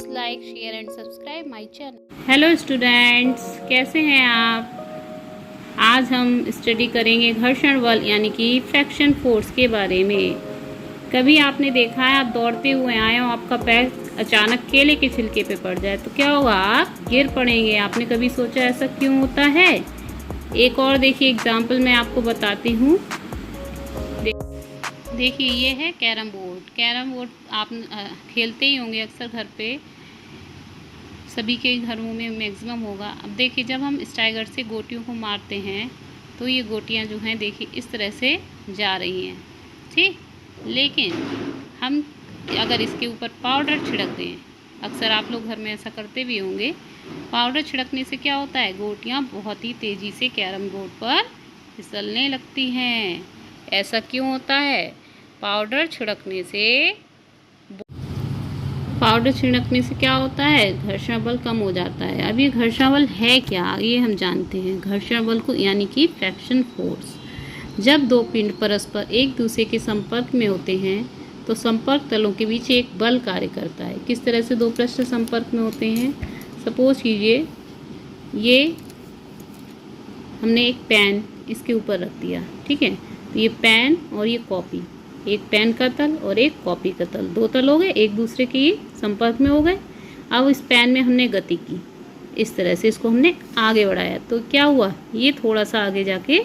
Please like, share and subscribe my channel. Hello students, कैसे हैं आप। आज हम स्टडी करेंगे घर्षण बल यानी कि फ्रैक्शन फोर्स के बारे में। कभी आपने देखा है आप दौड़ते हुए आए हो, आपका पैर अचानक केले के छिलके पे पड़ जाए तो क्या होगा, आप गिर पड़ेंगे। आपने कभी सोचा ऐसा क्यों होता है। एक और देखिए एग्जाम्पल मैं आपको बताती हूँ। देखिए ये है कैरम बोर्ड। कैरम बोर्ड आप खेलते ही होंगे अक्सर घर पे, सभी के घरों में मैक्सिमम होगा। अब देखिए जब हम स्टाइगर से गोटियों को मारते हैं तो ये गोटियां जो हैं देखिए इस तरह से जा रही हैं, ठीक। लेकिन हम अगर इसके ऊपर पाउडर छिड़क दें, अक्सर आप लोग घर में ऐसा करते भी होंगे, पाउडर छिड़कने से क्या होता है, गोटियां बहुत ही तेज़ी से कैरम बोर्ड पर फिसलने लगती हैं। ऐसा क्यों होता है, पाउडर छिड़कने से क्या होता है, घर्षण बल कम हो जाता है। अब ये घर्षण बल है क्या, ये हम जानते हैं। घर्षण बल को यानी कि फ्रैक्शन फोर्स, जब दो पिंड परस्पर एक दूसरे के संपर्क में होते हैं तो संपर्क तलों के बीच एक बल कार्य करता है। किस तरह से दो पृष्ठ संपर्क में होते हैं, सपोज कीजिए ये हमने एक पेन इसके ऊपर रख दिया, ठीक है। तो ये पेन और ये कॉपी, एक पेन का तल और एक कॉपी का तल, दो तल हो गए, एक दूसरे के संपर्क में हो गए। अब इस पेन में हमने गति की, इस तरह से इसको हमने आगे बढ़ाया तो क्या हुआ, ये थोड़ा सा आगे जाके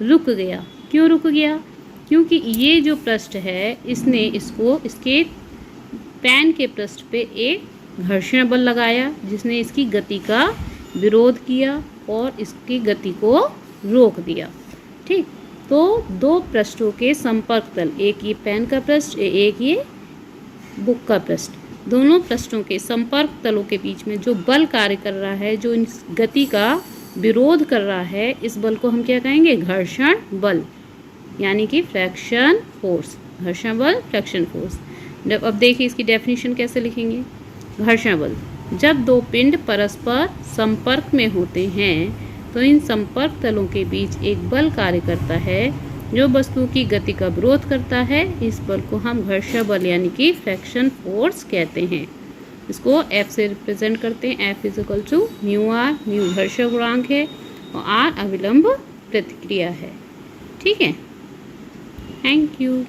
रुक गया। क्यों रुक गया, क्योंकि ये जो पृष्ठ है इसने इसको इसके पेन के पृष्ठ पे एक घर्षण बल लगाया जिसने इसकी गति का विरोध किया और इसकी गति को रोक दिया, ठीक। तो दो पृष्ठों के संपर्क तल, एक ये पेन का पृष्ठ, एक ये बुक का पृष्ठ, दोनों पृष्ठों के संपर्क तलों के बीच में जो बल कार्य कर रहा है, जो इस गति का विरोध कर रहा है, इस बल को हम क्या कहेंगे, घर्षण बल यानी कि फ्रैक्शन फोर्स। घर्षण बल, फ्रैक्शन फोर्स। अब देखिए इसकी डेफिनेशन कैसे लिखेंगे। घर्षण बल, जब दो पिंड परस्पर संपर्क में होते हैं तो इन संपर्क तलों के बीच एक बल कार्य करता है जो वस्तु की गति का विरोध करता है। इस बल को हम घर्षण बल यानी कि फ्रैक्शन फोर्स कहते हैं। इसको F से रिप्रेजेंट करते हैं। F = μr, म्यू घर्षण गुणांक है और R अविलंब प्रतिक्रिया है, ठीक है। Thank you.